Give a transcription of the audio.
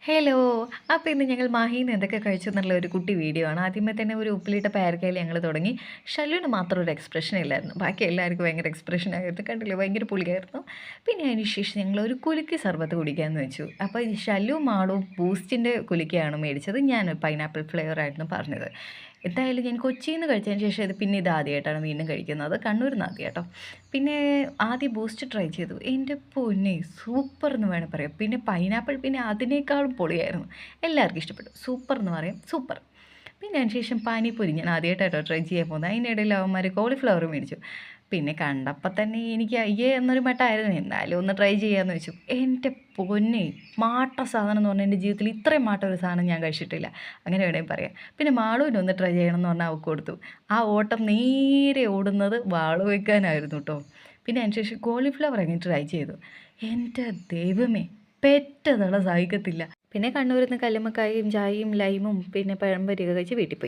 Hello! അപ്പോൾ ഇന്ന് ഞങ്ങൾ മാഹിന്ന് എന്തൊക്കെ കഴിച്ചു എന്നുള്ള ഒരു കുട്ടി വീഡിയോ ആണ്. ആദ്യമേ തന്നെ ഒരു ഉപ്പിലിട്ട പേരക്കയിൽ ഞങ്ങൾ തുടങ്ങി. ഷല്ലുവിന് മാത്രം ഒരു എക്സ്പ്രഷൻ ഇല്ലായിരുന്നു. ബാക്കി എല്ലാവർക്കും ഭയങ്കര എക്സ്പ്രഷൻ ആയിരുന്നു. കണ്ടില്ലേ ഭയങ്കര പുളിയായിരുന്നു. പിന്നെ അതിന് ശേഷം ഞങ്ങൾ ഒരു കുലുക്കി സർബത്ത് കുടിക്കാമെന്ന് വെച്ചു. അപ്പോൾ ഈ ഷല്ലുവും മാളും ബൂസ്റ്റിൻ്റെ കുലുക്കിയാണ് മേടിച്ചത്. ഞാൻ പൈനാപ്പിൾ ഫ്ലേവർ ആയിരുന്നു പറഞ്ഞത്. എന്തായാലും ഞാൻ കൊച്ചിയിൽ നിന്ന് കഴിച്ചതിന് ശേഷം ഇത് ആദ്യമായിട്ടാണ് വീണ്ടും കഴിക്കുന്നത്. കണ്ണൂരിൽ നിന്ന് ആദ്യം. പിന്നെ ആദ്യം ബൂസ്റ്റ് ട്രൈ ചെയ്തു. എൻ്റെ പൊന്നേ സൂപ്പർ എന്ന് വേണേൽ പറയാം. പിന്നെ പൈനാപ്പിൾ പിന്നെ അതിനേക്കാളും പൊളിയായിരുന്നു. എല്ലാവർക്കും ഇഷ്ടപ്പെട്ടു. സൂപ്പർ എന്ന് പറയാം സൂപ്പർ. പിന്നെ അതിന് ശേഷം പാനിപ്പൂരി ഞാൻ ആദ്യമായിട്ടാട്ടോ ട്രൈ ചെയ്യാൻ പോകുന്നത്. അതിനിടയിൽ അവന്മാർ കോളിഫ്ലവർ മേടിച്ചു. പിന്നെ കണ്ടപ്പോൾ തന്നെ എനിക്ക് അയ്യേ എന്നൊരു മട്ടമായിരുന്നു. എന്നാലും ഒന്ന് ട്രൈ ചെയ്യാമെന്ന് വെച്ചു. എൻ്റെ പൊന്നേ മാട്ട സാധനം എന്ന് പറഞ്ഞാൽ എൻ്റെ ജീവിതത്തിൽ ഇത്രയും മാട്ട ഒരു സാധനം ഞാൻ കഴിച്ചിട്ടില്ല. അങ്ങനെ വേണമെങ്കിൽ പറയാം. പിന്നെ മാളുവിനൊന്ന് ട്രൈ ചെയ്യണം എന്ന് പറഞ്ഞാൽ അവൾക്ക് കൊടുത്തു. ആ ഓട്ടം നേരെ ഓടുന്നത് വാളു വയ്ക്കാനായിരുന്നു കേട്ടോ. പിന്നെ അതിന് ശേഷം കോളിഫ്ലവർ അങ്ങ് ട്രൈ ചെയ്തു. എൻ്റെ ദൈവമേ പെറ്റതള സഹിക്കത്തില്ല. പിന്നെ കണ്ണൂരിൽ നിന്ന് കല്ലുമ്മക്കായും ചായയും ലൈമും പിന്നെ പഴംപൊരിയൊക്കെ കഴിച്ച് വീട്ടിൽ പോയി.